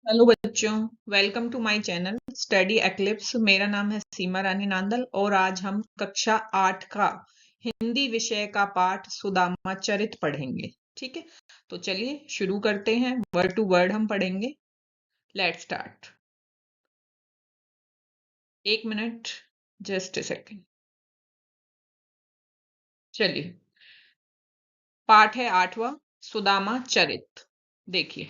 Hello बच्चों, welcome to my channel study eclipse. मेरा नाम है सीमा रानी नांदल और आज हम कक्षा 8 का हिंदी विषय का पाठ सुदामा चरित पढ़ेंगे। ठीक है, तो चलिए शुरू करते हैं। वर्ड टू वर्ड हम पढ़ेंगे। Let's start. एक मिनट, जस्ट ए सेकेंड। चलिए, पाठ है 8वां, सुदामा चरित। देखिए,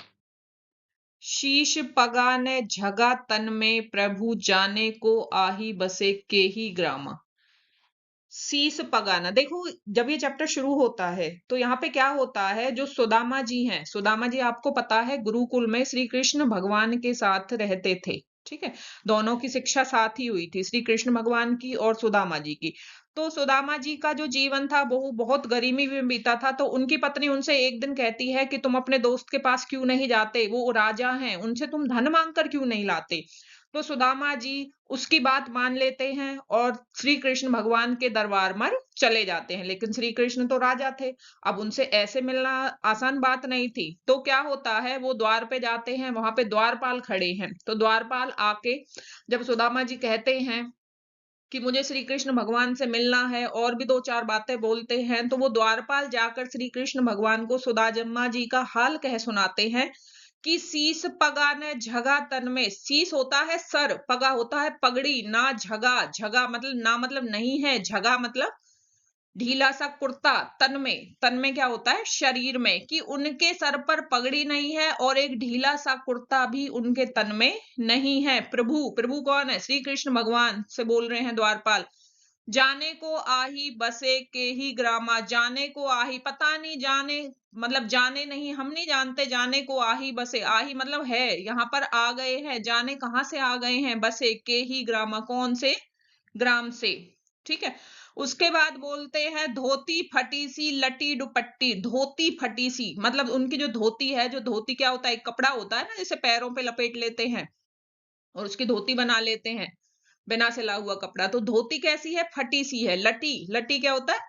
शीश पगा ने झगा तन में, प्रभु जाने को आही बसे के ही ग्रामा। शीस पगाना, देखो जब ये चैप्टर शुरू होता है तो यहाँ पे क्या होता है, जो सुदामा जी हैं, सुदामा जी आपको पता है गुरुकुल में श्री कृष्ण भगवान के साथ रहते थे। ठीक है, दोनों की शिक्षा साथ ही हुई थी, श्री कृष्ण भगवान की और सुदामा जी की। तो सुदामा जी का जो जीवन था वो बहुत गरीबी में बीता था। तो उनकी पत्नी उनसे एक दिन कहती है कि तुम अपने दोस्त के पास क्यों नहीं जाते, वो राजा हैं, उनसे तुम धन मांग कर क्यों नहीं लाते। तो सुदामा जी उसकी बात मान लेते हैं और श्री कृष्ण भगवान के दरबार में चले जाते हैं। लेकिन श्री कृष्ण तो राजा थे, अब उनसे ऐसे मिलना आसान बात नहीं थी। तो क्या होता है, वो द्वार पे जाते हैं, वहां पे द्वारपाल खड़े हैं। तो द्वारपाल आके जब सुदामा जी कहते हैं कि मुझे श्री कृष्ण भगवान से मिलना है और भी दो चार बातें बोलते हैं, तो वो द्वारपाल जाकर श्री कृष्ण भगवान को सुदामा जी का हाल कह सुनाते हैं कि शीस पगा ने झगा तन में। शीस होता है सर, पगा होता है पगड़ी, ना झगा, झगा मतलब ना मतलब नहीं है, झगा मतलब ढीला सा कुर्ता, तन में क्या होता है, शरीर में, कि उनके सर पर पगड़ी नहीं है और एक ढीला सा कुर्ता भी उनके तन में नहीं है। प्रभु, प्रभु कौन है, श्री कृष्ण भगवान से बोल रहे हैं द्वारपाल। जाने को आही बसे के ही ग्रामा, जाने को आही, पता नहीं, जाने मतलब जाने नहीं, हम नहीं जानते, जाने को आही बसे, आही मतलब है, यहाँ पर आ गए हैं, जाने कहाँ से आ गए हैं, बसे के ही ग्रामा, कौन से ग्राम से। ठीक है, उसके बाद बोलते हैं धोती फटी सी लटी दुपट्टी। धोती फटी सी मतलब उनकी जो धोती है, जो धोती क्या होता है, एक कपड़ा होता है ना, जैसे पैरों पे लपेट लेते हैं और उसकी धोती बना लेते हैं, बिना सिला हुआ कपड़ा। तो धोती कैसी है, फटी सी है। लटी, लटी क्या होता है,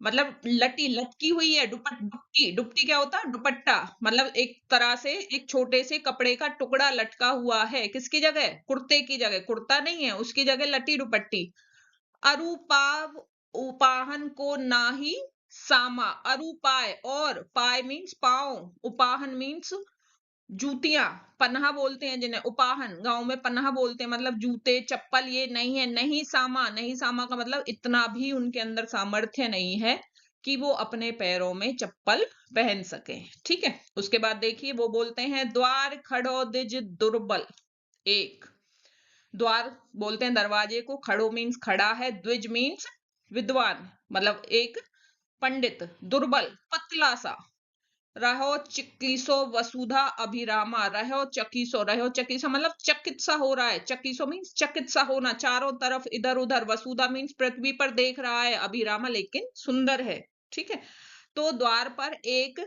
मतलब लटी लटकी हुई है। दुपट्टी, दुपट्टी क्या होता है, दुपट्टा मतलब एक तरह से एक छोटे से कपड़े का टुकड़ा लटका हुआ है, किसकी जगह, कुर्ते की जगह, कुर्ता नहीं है उसकी जगह लटी दुपट्टी। अरुपाव उपाहन को नाही सामा, अरुपाय, और पाय मीन्स पाओ, उपाहन मीन्स जूतियां, पन्हा बोलते हैं जिन्हें, उपाहन गांव में पन्हा बोलते हैं, मतलब जूते चप्पल ये नहीं है। नहीं सामा, नहीं सामा का मतलब इतना भी उनके अंदर सामर्थ्य नहीं है कि वो अपने पैरों में चप्पल पहन सके। ठीक है, उसके बाद देखिए वो बोलते हैं द्वार खड़ो दिज दुर्बल। एक, द्वार बोलते हैं दरवाजे को, खड़ो मीन्स खड़ा है, द्विज मीन्स विद्वान मतलब एक पंडित, दुर्बल पतला सा। रहो चिकीसो वसुधा अभिरामा, रहो चकीसो, रहो चकीसा मतलब चकित सा हो रहा है, चकीसो मीन्स चकित सा होना, चारों तरफ इधर उधर, वसुधा मीन्स पृथ्वी पर देख रहा है, अभिरामा लेकिन सुंदर है। ठीक है, तो द्वार पर एक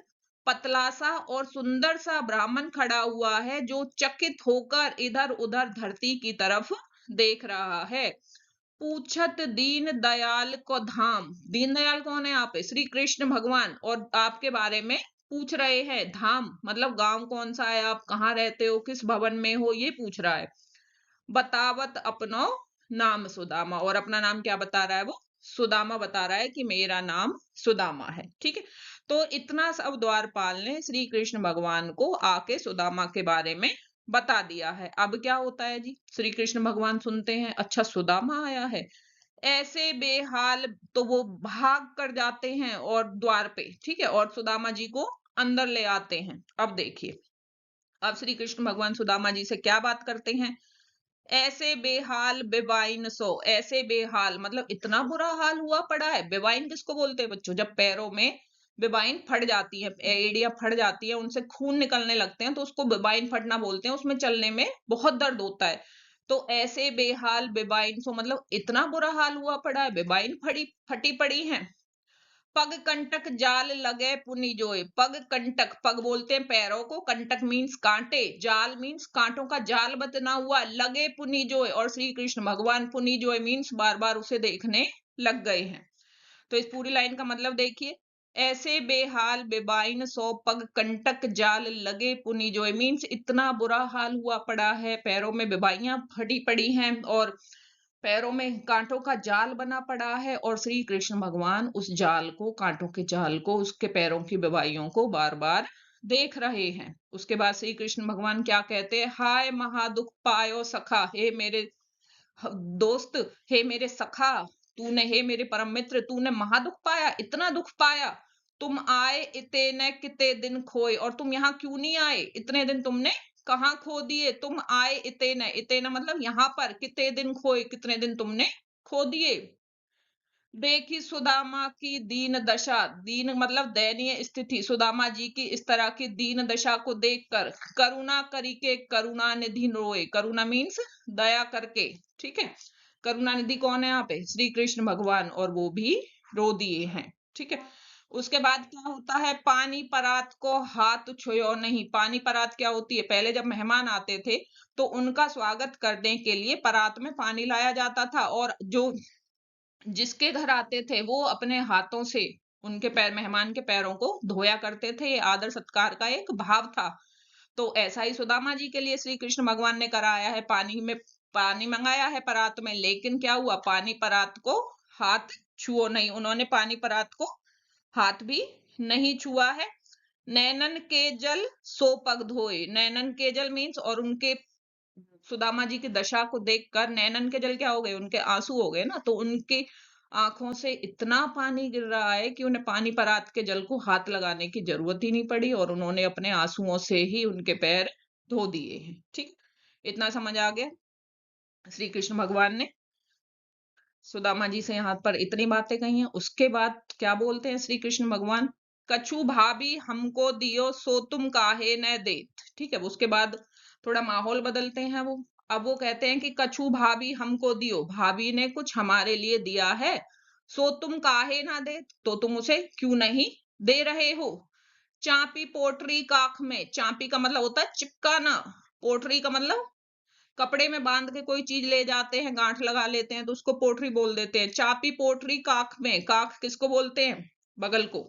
पतला सा और सुंदर सा ब्राह्मण खड़ा हुआ है, जो चकित होकर इधर उधर धरती की तरफ देख रहा है। पूछत दीन दयाल को धाम, दीन दयाल कौन है, आप श्री कृष्ण भगवान, और आपके बारे में पूछ रहे हैं। धाम मतलब गांव कौन सा है, आप कहाँ रहते हो, किस भवन में हो, ये पूछ रहा है। बतावत अपनो नाम सुदामा, और अपना नाम क्या बता रहा है, वो सुदामा बता रहा है कि मेरा नाम सुदामा है। ठीक है, तो इतना सब द्वारपाल ने श्री कृष्ण भगवान को आके सुदामा के बारे में बता दिया है। अब क्या होता है जी, श्री कृष्ण भगवान सुनते हैं अच्छा सुदामा आया है, ऐसे बेहाल, तो वो भाग कर जाते हैं और द्वार पे, ठीक है, और सुदामा जी को अंदर ले आते हैं। अब देखिए, अब श्री कृष्ण भगवान सुदामा जी से क्या बात करते हैं। ऐसे बेहाल बेवाइन सो, ऐसे बेहाल मतलब इतना बुरा हाल हुआ पड़ा है। बेवाइन किसको बोलते हैं बच्चों, जब पैरों में बेवाइन फट जाती है, एड़ियां फट जाती है, उनसे खून निकलने लगते हैं, तो उसको बेवाइन फटना बोलते हैं, उसमें चलने में बहुत दर्द होता है। तो ऐसे बेहाल बेवाइन सो मतलब इतना बुरा हाल हुआ पड़ा है, बेवाइन फटी फटी पड़ी है। पग कंटक जाल लगे पुनि जोए, पग कंटक, पग बोलते हैं पैरों को, कंटक मीन्स कांटे, जाल मीन्स कांटों का जाल बतना हुआ, लगे पुनि जोए, और श्री कृष्ण भगवान पुनि जोए मीन्स बार बार उसे देखने लग गए हैं। तो इस पूरी लाइन का मतलब देखिए, ऐसे बेहाल बेबाइन सौ पग कंटक जाल लगे पुनि जोय। मीन्स इतना बुरा हाल हुआ पड़ा है, पैरों में बेबाइयां फटी पड़ी हैं और पैरों में कांटों का जाल बना पड़ा है, और श्री कृष्ण भगवान उस जाल को, कांटों के जाल को, उसके पैरों की बेबाइयों को बार बार देख रहे हैं। उसके बाद श्री कृष्ण भगवान क्या कहते हैं, हाय महादुख पायो सखा, हे मेरे दोस्त, हे मेरे सखा, तूने, हे मेरे परम मित्र, तूने महादुख पाया, इतना दुख पाया। तुम आए इतने किते दिन खोए, और तुम यहाँ क्यों नहीं आए, इतने दिन तुमने कहाँ खो दिए। तुम आए इतने, इतने मतलब यहाँ पर, कितने दिन खोए, कितने दिन तुमने खो दिए। देखी सुदामा की दीन दशा, दीन मतलब दयनीय स्थिति, सुदामा जी की इस तरह की दीन दशा को देखकर करुणा करी के करुणा निधि रोए। करुणा मीन्स दया करके, ठीक है। करुणा निधि कौन है यहाँ पे, श्री कृष्ण भगवान, और वो भी रो दिए हैं, ठीक है। उसके बाद क्या होता है, पानी परात को हाथ छुयो नहीं। पानी परात क्या होती है, पहले जब मेहमान आते थे तो उनका स्वागत करने के लिए परात में पानी लाया जाता था, और जो जिसके घर आते थे वो अपने हाथों से उनके पैर, मेहमान के पैरों को धोया करते थे। ये आदर सत्कार का एक भाव था। तो ऐसा ही सुदामा जी के लिए श्री कृष्ण भगवान ने कराया है, पानी में पानी मंगाया है परात में, लेकिन क्या हुआ, पानी परात को हाथ छुओ नहीं, उन्होंने पानी परात को हाथ भी नहीं छुआ है। नैनन के जल सो पग धोए। नैनन के जल मीन्स, और उनके सुदामा जी की दशा को देखकर नैनन के जल क्या हो गए, उनके आंसू हो गए ना, तो उनकी आंखों से इतना पानी गिर रहा है कि उन्हें पानी परात के जल को हाथ लगाने की जरूरत ही नहीं पड़ी, और उन्होंने अपने आंसुओं से ही उनके पैर धो दिए हैं, ठीक। इतना समझ आ गया। श्री कृष्ण भगवान ने सुदामा जी से यहाँ पर इतनी बातें कही हैं। उसके बाद क्या बोलते हैं श्री कृष्ण भगवान, कछु भाभी हमको दियो सो तुम काहे न देत, ठीक है। उसके बाद थोड़ा माहौल बदलते हैं वो। अब वो कहते हैं कि कछु भाभी हमको दियो, भाभी ने कुछ हमारे लिए दिया है, सो तुम काहे ना दे, तो तुम उसे क्यों नहीं दे रहे हो। चापी पोटरी काख में, चापी का मतलब होता है चिपकाना, पोटरी का मतलब कपड़े में बांध के कोई चीज ले जाते हैं, गांठ लगा लेते हैं, तो उसको पोटरी बोल देते हैं। चापी पोटरी काख में, काख किसको बोलते हैं, बगल को,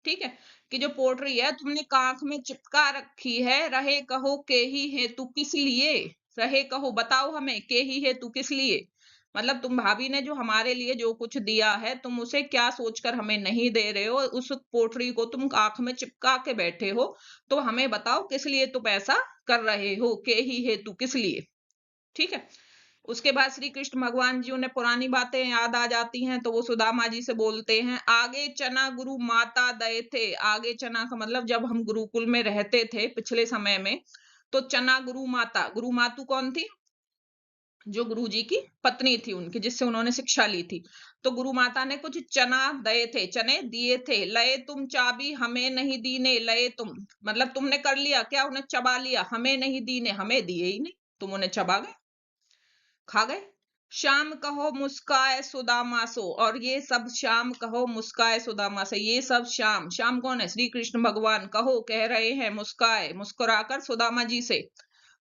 ठीक है। कि जो पोटरी है तुमने काख में चिपका रखी है, रहे कहो के ही है तू किस लिए, रहे कहो बताओ हमें, के ही है तू किस लिए, मतलब तुम भाभी ने जो हमारे लिए जो कुछ दिया है, तुम उसे क्या सोचकर हमें नहीं दे रहे हो, उस पोटरी को तुम आंख में चिपका के बैठे हो, तो हमें बताओ किस लिए तुम ऐसा कर रहे हो, के ही है तू किस लिए, ठीक है। उसके बाद श्री कृष्ण भगवान जी उन्हें पुरानी बातें याद आ जाती हैं, तो वो सुदामा जी से बोलते हैं, आगे चना गुरु माता दए थे। आगे चना का मतलब जब हम गुरुकुल में रहते थे पिछले समय में, तो चना गुरु माता, गुरु मातु कौन थी, जो गुरु जी की पत्नी थी उनकी, जिससे उन्होंने शिक्षा ली थी। तो गुरु माता ने कुछ चना दए थे, चने दिए थे। लए तुम चाबी हमें नहीं दीने, लए तुम मतलब तुमने कर लिया क्या, उन्हें चबा लिया, हमें नहीं दीने, हमें दिए ही नहीं, तुम उन्हें चबा गए, खा गए। शाम कहो मुस्काए सुदामा सो, और ये सब शाम कहो मुस्काए सुदामा से, ये सब शाम, शाम कौन है, श्री कृष्ण भगवान, कहो कह रहे हैं, मुस्काए मुस्कुराकर सुदामा जी से।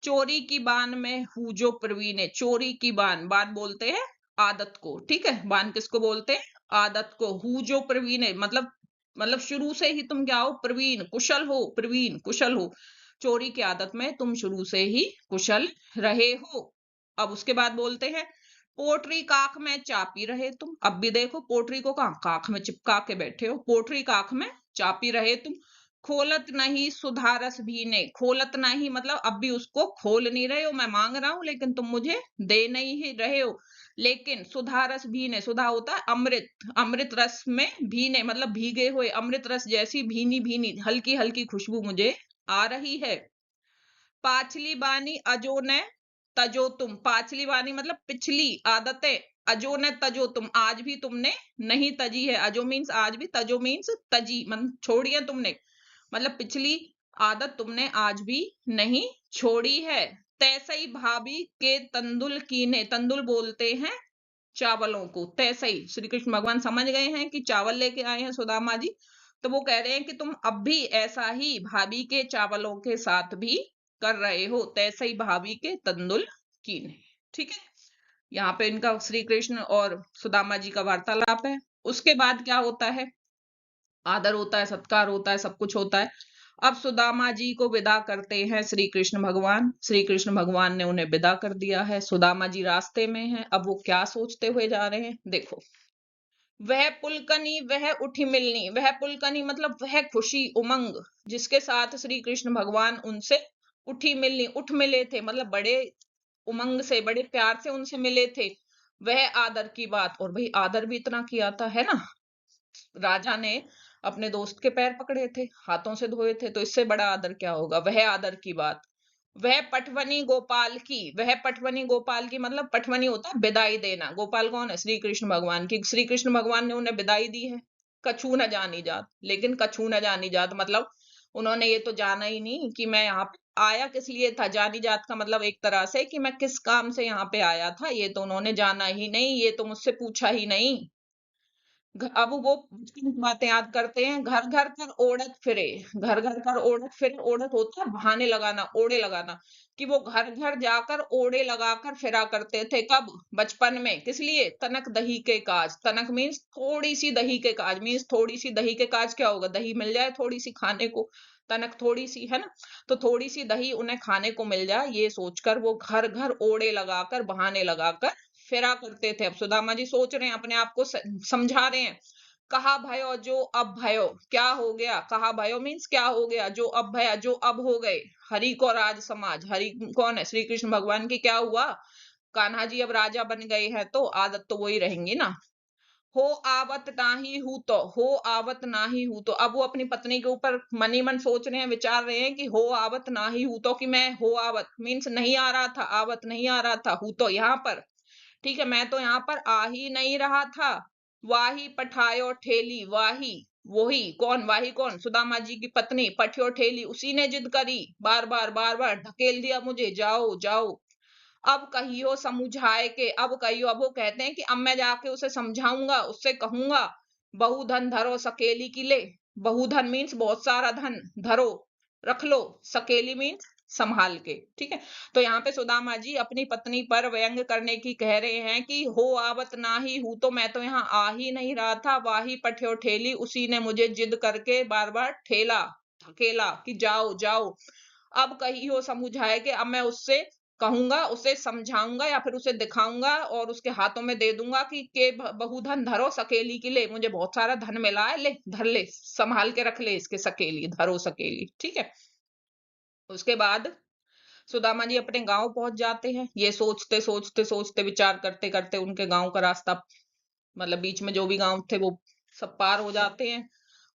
चोरी की बान में हूजो प्रवीण, चोरी की बान, बान बोलते हैं आदत को, ठीक है। बान किसको बोलते हैं, आदत को। हूजो प्रवीण मतलब शुरू से ही तुम क्या हो, प्रवीण कुशल हो, प्रवीण कुशल हो, चोरी की आदत में तुम शुरू से ही कुशल रहे हो। अब उसके बाद बोलते हैं, पोटरी काख में चापी रहे तुम। अब भी देखो, पोटरी को कहा काख में चिपका के बैठे हो, पोटरी काख में चापी रहे तुम। खोलत नहीं सुधारस भी ने, खोलत नहीं मतलब अब भी उसको खोल नहीं रहे हो, मैं मांग रहा हूं लेकिन तुम मुझे दे नहीं ही रहे हो। लेकिन सुधारस भी ने, सुधा होता है अमृत, अमृत रस में भीने मतलब भीगे हुए, अमृत रस जैसी भीनी भीनी हल्की हल्की खुशबू मुझे आ रही है। पाछली बानी अजो ने तजो तुम, पाछली बानी मतलब पिछली आदतें, अजो ने तजो तुम, आज भी तुमने नहीं तजी है। अजो मीन्स आज भी, तजो मीन्स तजी मतलब छोड़ी है तुमने, मतलब पिछली आदत तुमने आज भी नहीं छोड़ी है। तैसई भाभी के तंदुल कीने, तंदुल बोलते हैं चावलों को, तैसई श्री कृष्ण भगवान समझ गए हैं कि चावल लेके आए हैं सुदामा जी, तो वो कह रहे हैं कि तुम अब भी ऐसा ही भाभी के चावलों के साथ भी कर रहे हो, तैसे ही भाभी के तंदुल कीने, ठीक है। यहाँ पे इनका श्री कृष्ण और सुदामा जी का वार्तालाप है। उसके बाद क्या होता है, आदर होता है, सत्कार होता है, सब कुछ होता है। अब सुदामा जी को विदा करते हैं श्री कृष्ण भगवान। श्री कृष्ण भगवान ने उन्हें विदा कर दिया है। सुदामा जी रास्ते में हैं। अब वो क्या सोचते हुए जा रहे हैं, देखो। वह पुलकनी वह उठी मिलनी, वह पुलकनी मतलब वह खुशी उमंग जिसके साथ श्री कृष्ण भगवान उनसे उठी मिलनी, उठ मिले थे, मतलब बड़े उमंग से, बड़े प्यार से उनसे मिले थे। वह आदर की बात, और भाई आदर भी इतना किया था, है ना। राजा ने अपने दोस्त के पैर पकड़े थे, हाथों से धोए थे, तो इससे बड़ा आदर क्या होगा। वह आदर की बात। वह पटवनी गोपाल की, वह पटवनी गोपाल की मतलब पटवनी होता है विदाई देना। गोपाल कौन है, श्री कृष्ण भगवान की। श्री कृष्ण भगवान ने उन्हें विदाई दी है। कछू न जानी जात, लेकिन कछू न जानी जात मतलब उन्होंने ये तो जाना ही नहीं कि मैं यहाँ पे आया किस लिए था। जानी जात का मतलब एक तरह से कि मैं किस काम से यहाँ पे आया था, ये तो उन्होंने जाना ही नहीं, ये तो मुझसे पूछा ही नहीं। अब वो बचपन की बातें याद करते हैं। घर घर कर ओढ़त फिरे, घर घर कर ओढ़त फिरे, ओढ़त होता है बहाने लगाना, ओढ़े लगाना, कि वो घर घर जाकर ओढ़े लगाकर फिरा करते थे। कब, बचपन में। किस लिए, तनक दही के काज। तनक मीन्स थोड़ी सी, दही के काज मीन्स थोड़ी सी। दही के काज क्या होगा, दही मिल जाए थोड़ी सी खाने को, तनक थोड़ी सी, है ना। तो थोड़ी सी दही उन्हें खाने को मिल जाए, ये सोचकर वो घर घर ओढ़े लगाकर, बहाने लगाकर फिरा करते थे। अब सुदामा जी सोच रहे हैं, अपने आप को समझा रहे हैं। कहा भयो जो अब भयो, क्या हो गया। कहा भयो मीन्स क्या हो गया, जो अब भया जो अब हो गए। हरि को राज समाज, हरि कौन है, श्री कृष्ण भगवान की। क्या हुआ, कान्हा जी अब राजा बन गए हैं, तो आदत तो वही रहेंगी ना। हो आवत नाही हूं तो, हो आवत नाही हूं तो। अब वो अपनी पत्नी के ऊपर मन ही मन सोच रहे हैं, विचार रहे हैं कि हो आवत नाही हूं तो, कि मैं हो आवत मीन्स नहीं आ रहा था, आवत नहीं आ रहा था, हूं तो यहाँ पर, ठीक है, मैं तो यहाँ पर आ ही नहीं रहा था। वाही पठायो ठेली, वाही वही कौन, वाही कौन, सुदामा जी की पत्नी। पठियो ठेली उसी ने जिद करी, बार बार ढकेल दिया मुझे, जाओ जाओ। अब कहियो समझाए के, अब कहियो, अब वो कहते हैं कि अब मैं जाके उसे समझाऊंगा, उससे कहूंगा। बहुधन धरो सकेली की ले। बहुधन मीन्स बहुत सारा धन, धरो रख लो, सकेली मीन्स संभाल के, ठीक है। तो यहाँ पे सुदामा जी अपनी पत्नी पर व्यंग करने की कह रहे हैं कि हो आवत ना ही हूं तो, मैं तो यहाँ आ ही नहीं रहा था। वाही पठ्यो ठेली, उसी ने मुझे जिद करके बार बार ठेला, धकेला कि जाओ जाओ। अब कहियो समझाए कि अब मैं उससे कहूंगा, उसे समझाऊंगा, या फिर उसे दिखाऊंगा और उसके हाथों में दे दूंगा कि के बहुधन धरो सकेली की ले, मुझे बहुत सारा धन मिला है, ले धर ले, संभाल के रख ले इसके, सकेली धरो सकेली, ठीक है। उसके बाद सुदामा जी अपने गांव पहुंच जाते हैं। ये सोचते सोचते सोचते, विचार करते करते उनके गांव का रास्ता, मतलब बीच में जो भी गांव थे वो सब पार हो जाते हैं,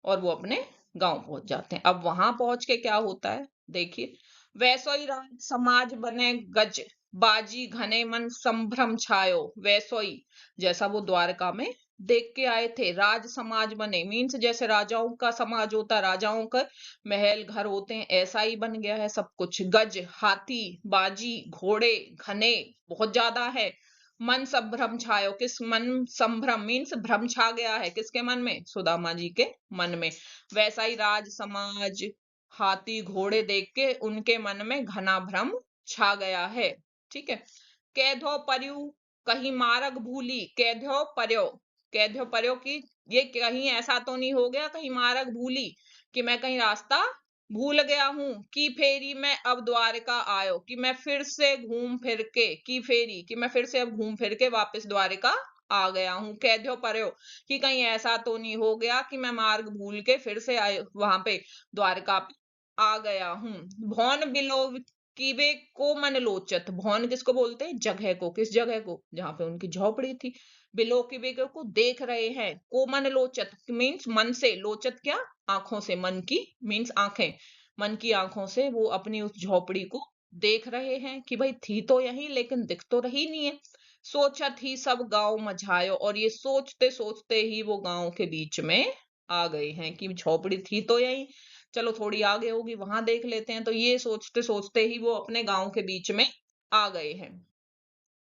और वो अपने गांव पहुंच जाते हैं। अब वहां पहुंच के क्या होता है, देखिए। वैसो ही राज समाज बने गज, बाजी घने मन संभ्रम छायो। वैसो ही, जैसा वो द्वारका में देख के आए थे, राज समाज बने मीन्स जैसे राजाओं का समाज होता है, राजाओं का महल घर होते हैं, ऐसा ही बन गया है सब कुछ। गज हाथी, बाजी घोड़े, घने बहुत ज्यादा है। मन संभ्रम छायो, किस मन, संभ्रम मीन्स भ्रम छा गया है, किसके मन में, सुदामा जी के मन में। वैसा ही राज समाज, हाथी घोड़े देख के उनके मन में घना भ्रम छा गया है, ठीक है। कैधो पर्यु कहीं मार्ग भूली, कैधो पर्यो, कैधो पर्यो की, ये कहीं ऐसा तो नहीं हो गया कहीं मार्ग भूली, कि मैं कहीं रास्ता भूल गया हूं। की फेरी मैं अब द्वारका आयो, कि मैं फिर से घूम फिर के, की फेरी कि मैं फिर से अब घूम फिर के वापस द्वारका आ गया हूं। कैद्यो पर्यो, कि कहीं ऐसा तो नहीं हो गया कि मैं मार्ग भूल के फिर से आए वहां पे द्वारका पे आ गया हूं। भौन बिलो कीबे को मन लोचत, भौन किसको बोलते हैं, जगह को, किस जगह को, जहां पे उनकी झोपड़ी थी। बिलो कीबे को देख रहे हैं, को मन लोचत मीन्स मन से, लोचत क्या, आंखों से, मन की मीन्स आंखें, मन की आंखों से वो अपनी उस झोपड़ी को देख रहे हैं कि भाई थी तो यही लेकिन दिख तो रही नहीं है। सोचत ही सब गांव मझायो, और ये सोचते सोचते ही वो गांव के बीच में आ गए हैं कि झोपड़ी थी तो यही, चलो थोड़ी आगे होगी वहां देख लेते हैं। तो ये सोचते सोचते ही वो अपने गांव के बीच में आ गए हैं,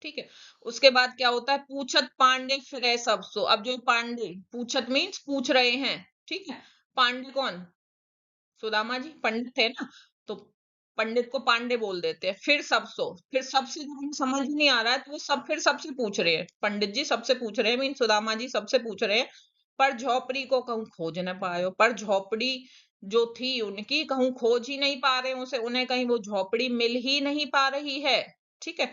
ठीक है। उसके बाद क्या होता है, पूछत पांडे फिरे सब सो। अब जो पांडे, पूछत मीन्स पूछ रहे हैं, ठीक है। पांडे कौन, सुदामा जी पंडित थे ना, तो पंडित को पांडे बोल देते हैं। फिर सब सो, फिर सबसे जब हमें समझ नहीं आ रहा है तो वो सब फिर सबसे पूछ रहे हैं, पंडित जी सबसे पूछ रहे हैं मीन सुदामा जी सबसे पूछ रहे हैं पर झोपड़ी को कहूं खोज न पायो। पर झोपड़ी जो थी उनकी कहूं खोज ही नहीं पा रहे उसे, उन्हें कहीं वो झोपड़ी मिल ही नहीं पा रही है। ठीक है,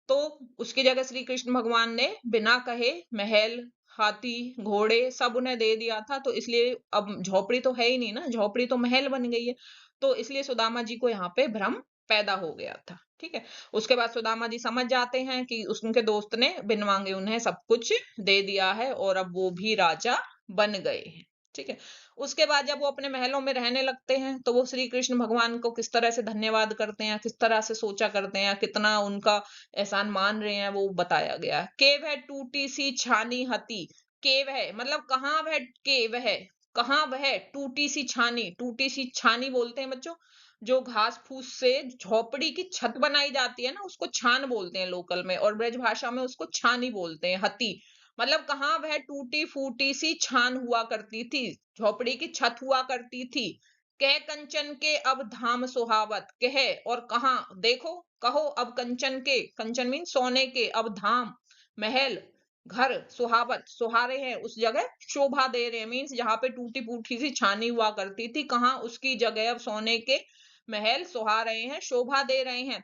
तो उसकी जगह श्री कृष्ण भगवान ने बिना कहे महल, हाथी, घोड़े सब उन्हें दे दिया था, तो इसलिए अब झोपड़ी तो है ही नहीं ना, झोपड़ी तो महल बन गई है। तो इसलिए सुदामा जी को यहाँ पे भ्रम पैदा हो गया था। ठीक है, उसके बाद सुदामा जी समझ जाते हैं कि उनके दोस्त ने बिन मांगे उन्हें सब कुछ दे दिया है और अब वो भी राजा बन गए हैं। ठीक है, उसके बाद जब वो अपने महलों में रहने लगते हैं तो वो श्री कृष्ण भगवान को किस तरह से धन्यवाद करते हैं, किस तरह से सोचा करते हैं, कितना उनका एहसान मान रहे हैं, वो बताया गया है। के वह टूटी सी छानी हती, के वह मतलब कहाँ वह, के वह कहाँ वह टूटी सी छानी, टूटी सी छानी बोलते हैं बच्चों जो घास फूस से झोपड़ी की छत बनाई जाती है ना, उसको छान बोलते हैं लोकल में, और ब्रज भाषा में उसको छानी बोलते हैं, हती। मतलब कहाँ वह टूटी फूटी सी छान हुआ करती थी, झोपड़ी की छत हुआ करती थी। कह कंचन के अब धाम सुहावत, कह और कहा, देखो कहो अब कंचन के, कंचन मीन सोने के, अब धाम महल घर सुहावत सुहा रहे हैं, उस जगह शोभा दे रहे हैं, मीन्स जहां पे टूटी फूटी सी छानी हुआ करती थी, कहाँ उसकी जगह अब सोने के महल सुहा रहे हैं, शोभा दे रहे हैं।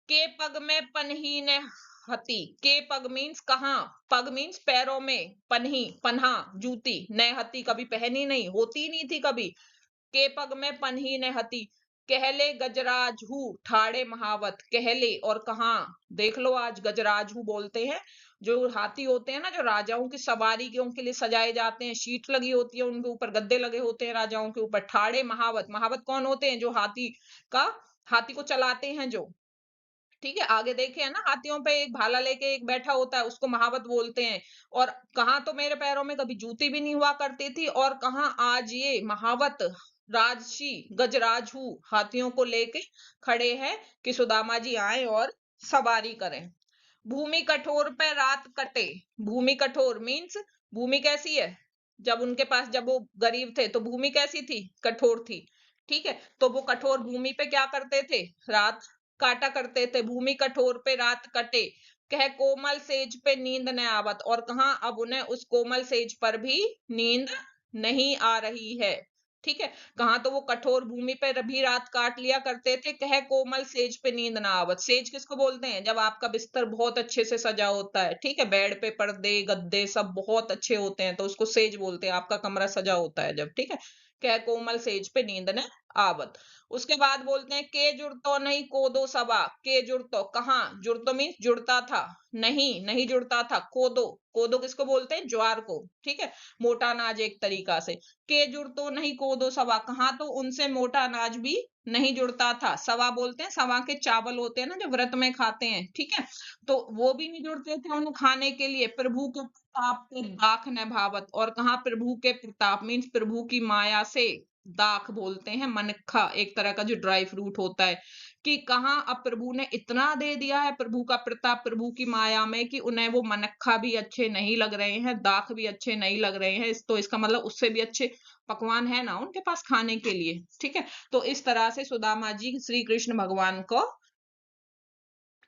के पग में पन्ही ने हती, के पग मीन्स कहाँ, पग मीन्स पैरों में, पन्ही पन्हा जूती, न हती कभी पहनी नहीं, होती नहीं थी कभी। के पग में पन्ही ने हती, कहले गजराजहू ठाड़े महावत, कहले और कहा, देख लो आज गजराजहू बोलते हैं, जो हाथी होते हैं ना, जो राजाओं की सवारी के उनके लिए सजाए जाते हैं, शीट लगी होती है उनके ऊपर, गद्दे लगे होते हैं राजाओं के ऊपर, ठाड़े महावत, महावत कौन होते हैं, जो का हाथी को चलाते हैं जो। ठीक है, आगे देखे है ना, हाथियों पे एक भाला लेके एक बैठा होता है, उसको महावत बोलते हैं। और कहा तो मेरे पैरों में कभी जूती भी नहीं हुआ करती थी, और कहा आज ये महावत राजसी गजराजू हाथियों को लेके खड़े हैं कि सुदामा जी आए और सवारी करें। भूमि कठोर पे रात कटे, भूमि कठोर मीन्स भूमि कैसी है, जब उनके पास जब वो गरीब थे तो भूमि कैसी थी, कठोर थी। ठीक है, तो वो कठोर भूमि पे क्या करते थे, रात काटा करते थे। भूमि कठोर पे रात कटे, कह कोमल सेज पे नींद न आवत, और कहा अब उन्हें उस कोमल सेज पर भी नींद नहीं आ रही है। ठीक है, कहा तो वो कठोर भूमि पे भी रात काट लिया करते थे, कह कोमल सेज पे नींद ना आवत। सेज किसको बोलते हैं, जब आपका बिस्तर बहुत अच्छे से सजा होता है, ठीक है, बेड पे पर्दे गद्दे सब बहुत अच्छे होते हैं तो उसको सेज बोलते हैं, आपका कमरा सजा होता है जब। ठीक है, कह कोमल सेज पे नींद न आवत। उसके बाद बोलते हैं के जुड़तो नहीं कोदो सबा, के जुड़तो कहाँ, जुड़तो मीन्स जुड़ता था, नहीं नहीं जुड़ता था। कोदो, कोदो किसको बोलते हैं, ज्वार को। ठीक है, मोटा अनाज एक तरीका से। के जुड़तो नहीं कोदो सवा, कहा तो उनसे मोटा अनाज भी नहीं जुड़ता था। सवा बोलते हैं, सवा के चावल होते हैं ना जो व्रत में खाते हैं, ठीक है, तो वो भी नहीं जुड़ते थे उन्हें खाने के लिए। प्रभु के प्रताप के दाख न भावत, और कहा प्रभु के प्रताप मीन्स प्रभु की माया से, दाख बोलते हैं मनखा, एक तरह का जो ड्राई फ्रूट होता है, कि कहा अब प्रभु ने इतना दे दिया है, प्रभु का प्रताप प्रभु की माया में, कि उन्हें वो मनखा भी अच्छे नहीं लग रहे हैं, दाख भी अच्छे नहीं लग रहे हैं। तो इसका मतलब उससे भी अच्छे पकवान है ना उनके पास खाने के लिए। ठीक है, तो इस तरह से सुदामा जी श्री कृष्ण भगवान को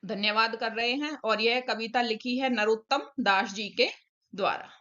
धन्यवाद कर रहे हैं, और यह कविता लिखी है नरोत्तम दास जी के द्वारा।